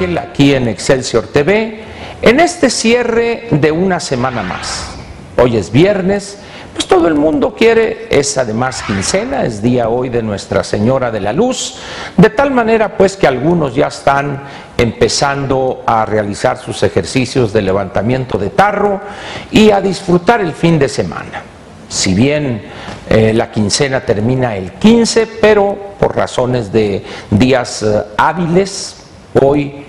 Ángel, aquí en Excelsior TV, en este cierre de una semana más. Hoy es viernes, pues todo el mundo quiere, es además quincena, es día hoy de Nuestra Señora de la Luz, de tal manera pues que algunos ya están empezando a realizar sus ejercicios de levantamiento de tarro y a disfrutar el fin de semana. Si bien la quincena termina el 15, pero por razones de días hábiles, hoy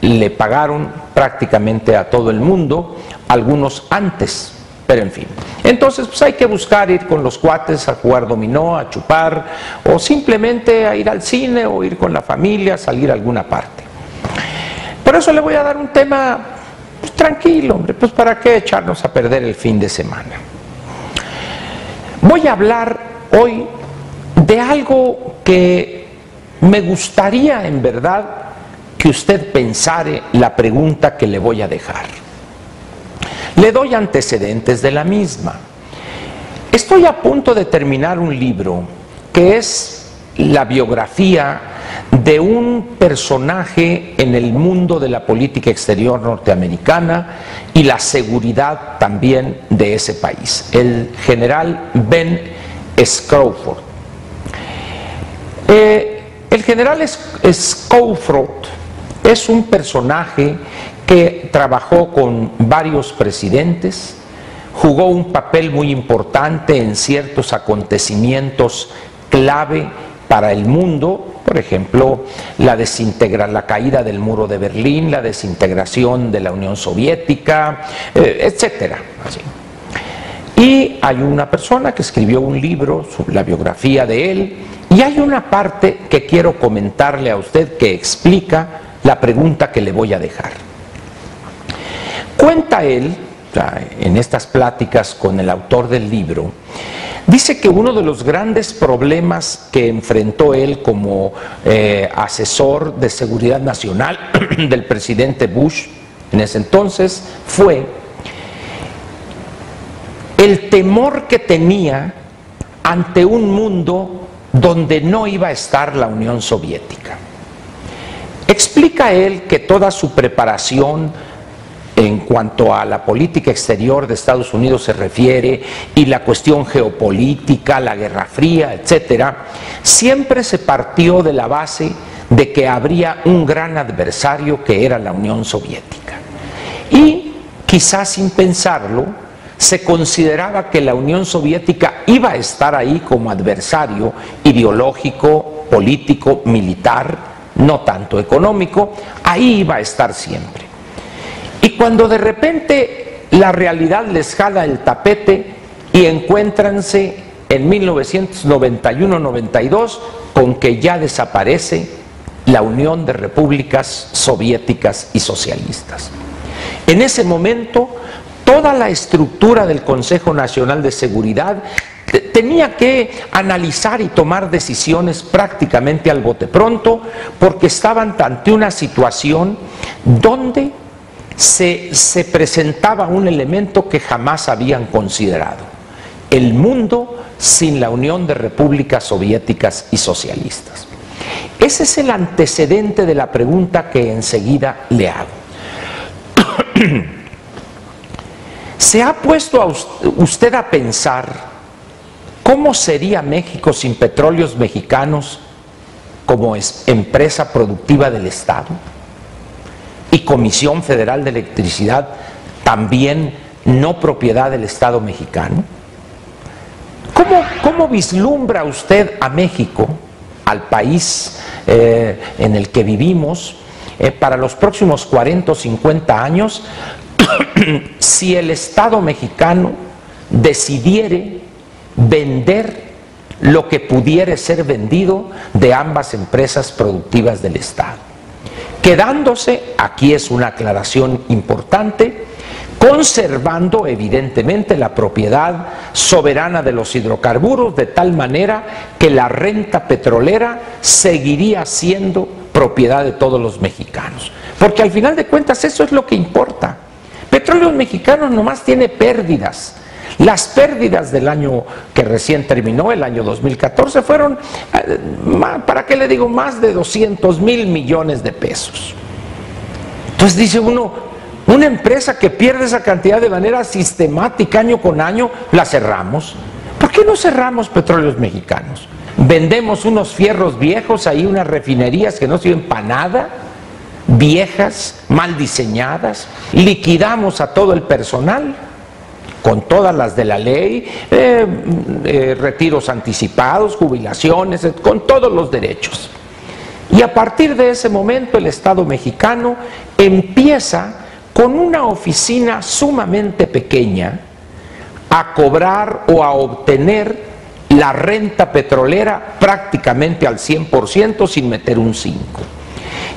le pagaron prácticamente a todo el mundo, algunos antes, pero en fin. Entonces pues hay que buscar ir con los cuates a jugar dominó, a chupar, o simplemente a ir al cine, o ir con la familia, salir a alguna parte. Por eso le voy a dar un tema pues, tranquilo, hombre, pues para qué echarnos a perder el fin de semana. Voy a hablar hoy de algo que me gustaría en verdad que usted pensare la pregunta que le voy a dejar. Le doy antecedentes de la misma. Estoy a punto de terminar un libro que es la biografía de un personaje en el mundo de la política exterior norteamericana y la seguridad también de ese país, el general Ben Scowcroft. El general Scowcroft es un personaje que trabajó con varios presidentes, jugó un papel muy importante en ciertos acontecimientos clave para el mundo, por ejemplo, la caída del muro de Berlín, la desintegración de la Unión Soviética, etcétera. Así. Y hay una persona que escribió un libro sobre la biografía de él, y hay una parte que quiero comentarle a usted que explica la pregunta que le voy a dejar. Cuenta él, en estas pláticas con el autor del libro, dice que uno de los grandes problemas que enfrentó él como asesor de seguridad nacional del presidente Bush en ese entonces fue el temor que tenía ante un mundo donde no iba a estar la Unión Soviética. Explica él que toda su preparación en cuanto a la política exterior de Estados Unidos se refiere, y la cuestión geopolítica, la Guerra Fría, etcétera, siempre se partió de la base de que habría un gran adversario que era la Unión Soviética. Y quizás sin pensarlo, se consideraba que la Unión Soviética iba a estar ahí como adversario ideológico, político, militar, no tanto económico, ahí iba a estar siempre. Y cuando de repente la realidad les jala el tapete y encuéntranse en 1991-92 con que ya desaparece la Unión de Repúblicas Soviéticas y Socialistas. En ese momento, toda la estructura del Consejo Nacional de Seguridad tenía que analizar y tomar decisiones prácticamente al bote pronto, porque estaban ante una situación donde se presentaba un elemento que jamás habían considerado: el mundo sin la Unión de Repúblicas Soviéticas y Socialistas. Ese es el antecedente de la pregunta que enseguida le hago. ¿Se ha puesto usted a pensar cómo sería México sin Petróleos Mexicanos como empresa productiva del Estado? Y Comisión Federal de Electricidad, también no propiedad del Estado mexicano. ¿Cómo vislumbra usted a México, al país en el que vivimos, para los próximos 40 o 50 años, si el Estado mexicano decidiere vender lo que pudiere ser vendido de ambas empresas productivas del Estado? Quedándose, aquí es una aclaración importante, conservando evidentemente la propiedad soberana de los hidrocarburos, de tal manera que la renta petrolera seguiría siendo propiedad de todos los mexicanos. Porque al final de cuentas eso es lo que importa. Petróleos Mexicanos nomás tiene pérdidas. Las pérdidas del año que recién terminó, el año 2014, fueron, ¿para qué le digo?, más de 200,000 millones de pesos. Pues dice uno, una empresa que pierde esa cantidad de manera sistemática año con año, la cerramos. ¿Por qué no cerramos Petróleos Mexicanos? Vendemos unos fierros viejos, ahí unas refinerías que no sirven para nada, viejas, mal diseñadas, liquidamos a todo el personal, con todas las de la ley, retiros anticipados, jubilaciones, con todos los derechos. Y a partir de ese momento el Estado mexicano empieza con una oficina sumamente pequeña a cobrar o a obtener la renta petrolera prácticamente al 100% sin meter un 5%.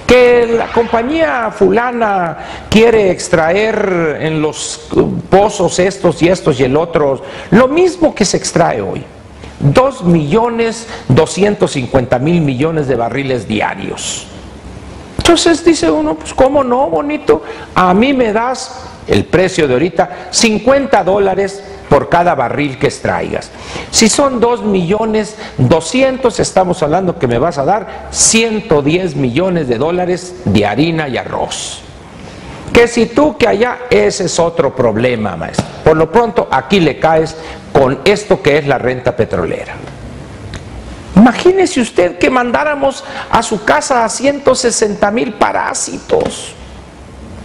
Que la compañía fulana quiere extraer en los pozos estos y estos y el otro, lo mismo que se extrae hoy, 2.250.000 millones de barriles diarios. Entonces dice uno, pues cómo no, bonito, a mí me das el precio de ahorita, $50 por cada barril que extraigas. Si son 2.200.000, estamos hablando que me vas a dar $110 millones de harina y arroz. Que si tú que allá, ese es otro problema, maestro. Por lo pronto, aquí le caes con esto que es la renta petrolera. Imagínese usted que mandáramos a su casa a 160.000 parásitos.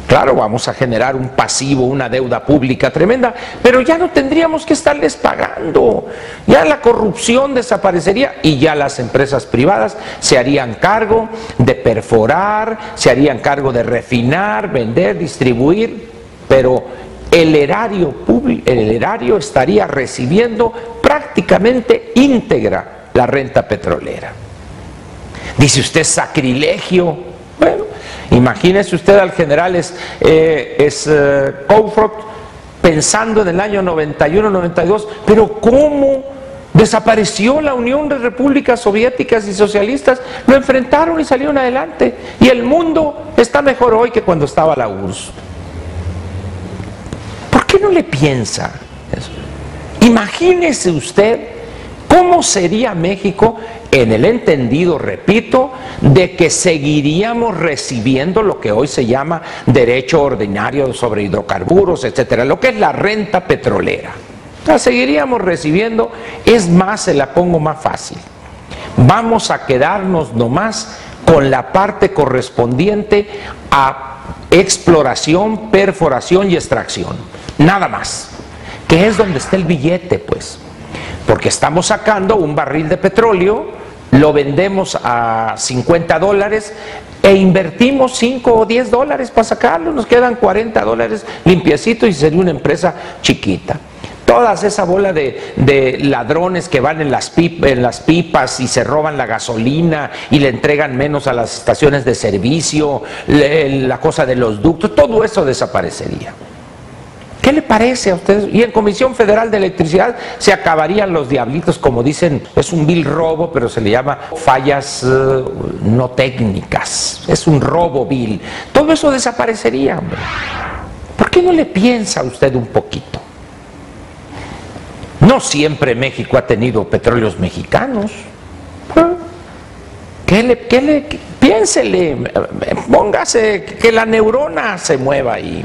Claro, vamos a generar un pasivo, una deuda pública tremenda, pero ya no tendríamos que estarles pagando. Ya la corrupción desaparecería y ya las empresas privadas se harían cargo de perforar, se harían cargo de refinar, vender, distribuir, pero el erario público, el erario estaría recibiendo prácticamente íntegra la renta petrolera. Dice usted sacrilegio. Bueno, imagínese usted al general Coufrot pensando en el año 91-92, pero ¿cómo desapareció la Unión de Repúblicas Soviéticas y Socialistas? Lo enfrentaron y salieron adelante. Y el mundo está mejor hoy que cuando estaba la URSS. ¿Por qué no le piensa eso? Imagínese usted ¿cómo sería México en el entendido, repito, de que seguiríamos recibiendo lo que hoy se llama derecho ordinario sobre hidrocarburos, etcétera, lo que es la renta petrolera? La seguiríamos recibiendo, es más, se la pongo más fácil. Vamos a quedarnos nomás con la parte correspondiente a exploración, perforación y extracción, nada más, que es donde está el billete, pues. Porque estamos sacando un barril de petróleo, lo vendemos a $50 e invertimos $5 o $10 para sacarlo, nos quedan $40 limpiecito y sería una empresa chiquita. Todas esa bola de ladrones que van en las pipas y se roban la gasolina y le entregan menos a las estaciones de servicio, la cosa de los ductos, todo eso desaparecería. ¿Qué le parece a ustedes? Y en Comisión Federal de Electricidad se acabarían los diablitos, como dicen, es un vil robo, pero se le llama fallas no técnicas, es un robo vil. Todo eso desaparecería, hombre. ¿Por qué no le piensa usted un poquito? No siempre México ha tenido petróleos mexicanos. Piénsele, póngase, que la neurona se mueva ahí.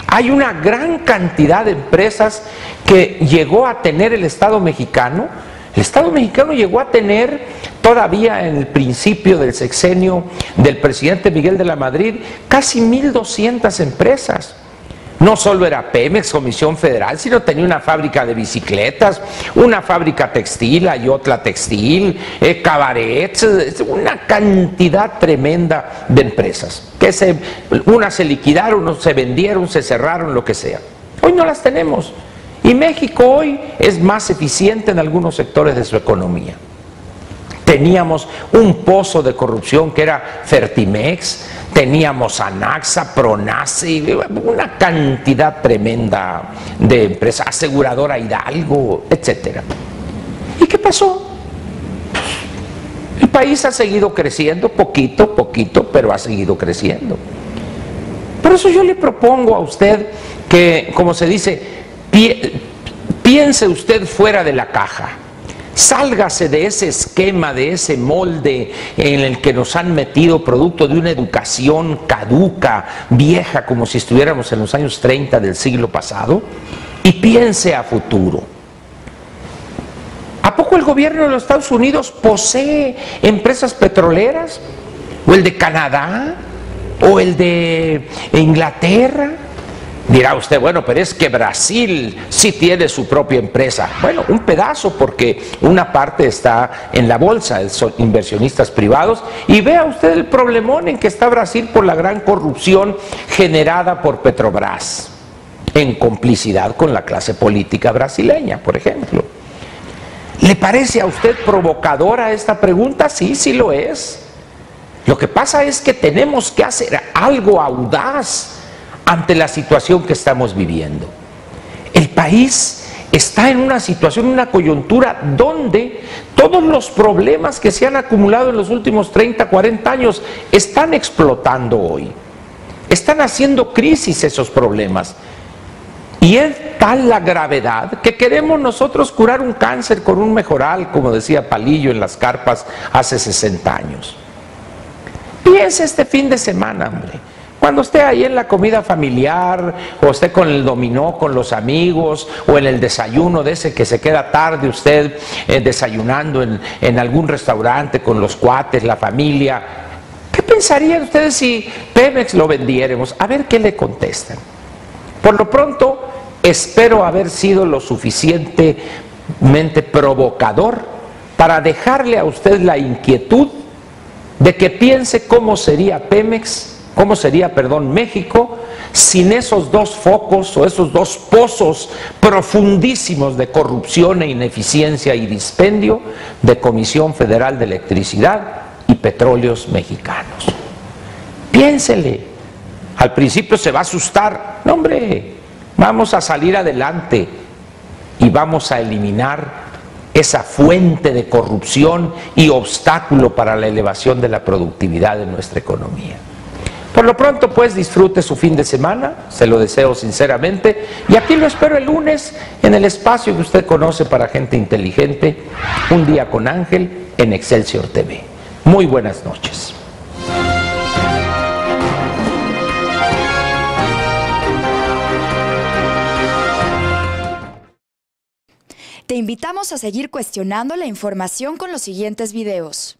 Hay una gran cantidad de empresas que llegó a tener el Estado mexicano. El Estado mexicano llegó a tener, todavía en el principio del sexenio del presidente Miguel de la Madrid, casi 1.200 empresas. No solo era Pemex, Comisión Federal, sino tenía una fábrica de bicicletas, una fábrica textil, hay otra textil, cabarets, una cantidad tremenda de empresas. Que unas se liquidaron, unas se vendieron, se cerraron, lo que sea. Hoy no las tenemos. Y México hoy es más eficiente en algunos sectores de su economía. Teníamos un pozo de corrupción que era Fertimex, teníamos Anaxa, Pronace, una cantidad tremenda de empresas, aseguradora Hidalgo, etcétera. ¿Y qué pasó? El país ha seguido creciendo, poquito, pero ha seguido creciendo. Por eso yo le propongo a usted que, como se dice, piense usted fuera de la caja. Sálgase de ese esquema, de ese molde en el que nos han metido producto de una educación caduca, vieja, como si estuviéramos en los años 30 del siglo pasado, y piense a futuro. ¿A poco el gobierno de los Estados Unidos posee empresas petroleras? ¿O el de Canadá? ¿O el de Inglaterra? Dirá usted, bueno, pero es que Brasil sí tiene su propia empresa. Bueno, un pedazo, porque una parte está en la bolsa, son inversionistas privados, y vea usted el problemón en que está Brasil por la gran corrupción generada por Petrobras, en complicidad con la clase política brasileña, por ejemplo. ¿Le parece a usted provocadora esta pregunta? Sí, sí lo es. Lo que pasa es que tenemos que hacer algo audaz ante la situación que estamos viviendo. El país está en una situación, una coyuntura donde todos los problemas que se han acumulado en los últimos 30, 40 años están explotando hoy. Están haciendo crisis esos problemas. Y es tal la gravedad que queremos nosotros curar un cáncer con un mejoral, como decía Palillo en las carpas hace 60 años. Piense este fin de semana, hombre. Cuando esté ahí en la comida familiar, o esté con el dominó, con los amigos, o en el desayuno de ese que se queda tarde usted desayunando en algún restaurante con los cuates, la familia, ¿qué pensarían ustedes si Pemex lo vendiéramos? A ver qué le contestan. Por lo pronto, espero haber sido lo suficientemente provocador para dejarle a usted la inquietud de que piense cómo sería Pemex, cómo sería, México, sin esos dos focos o esos dos pozos profundísimos de corrupción e ineficiencia y dispendio de Comisión Federal de Electricidad y Petróleos Mexicanos. Piénsele. Al principio se va a asustar. No, hombre, vamos a salir adelante y vamos a eliminar esa fuente de corrupción y obstáculo para la elevación de la productividad de nuestra economía. Por lo pronto, pues, disfrute su fin de semana, se lo deseo sinceramente, y aquí lo espero el lunes en el espacio que usted conoce para gente inteligente, Un Día con Ángel, en Excelsior TV. Muy buenas noches. Te invitamos a seguir cuestionando la información con los siguientes videos.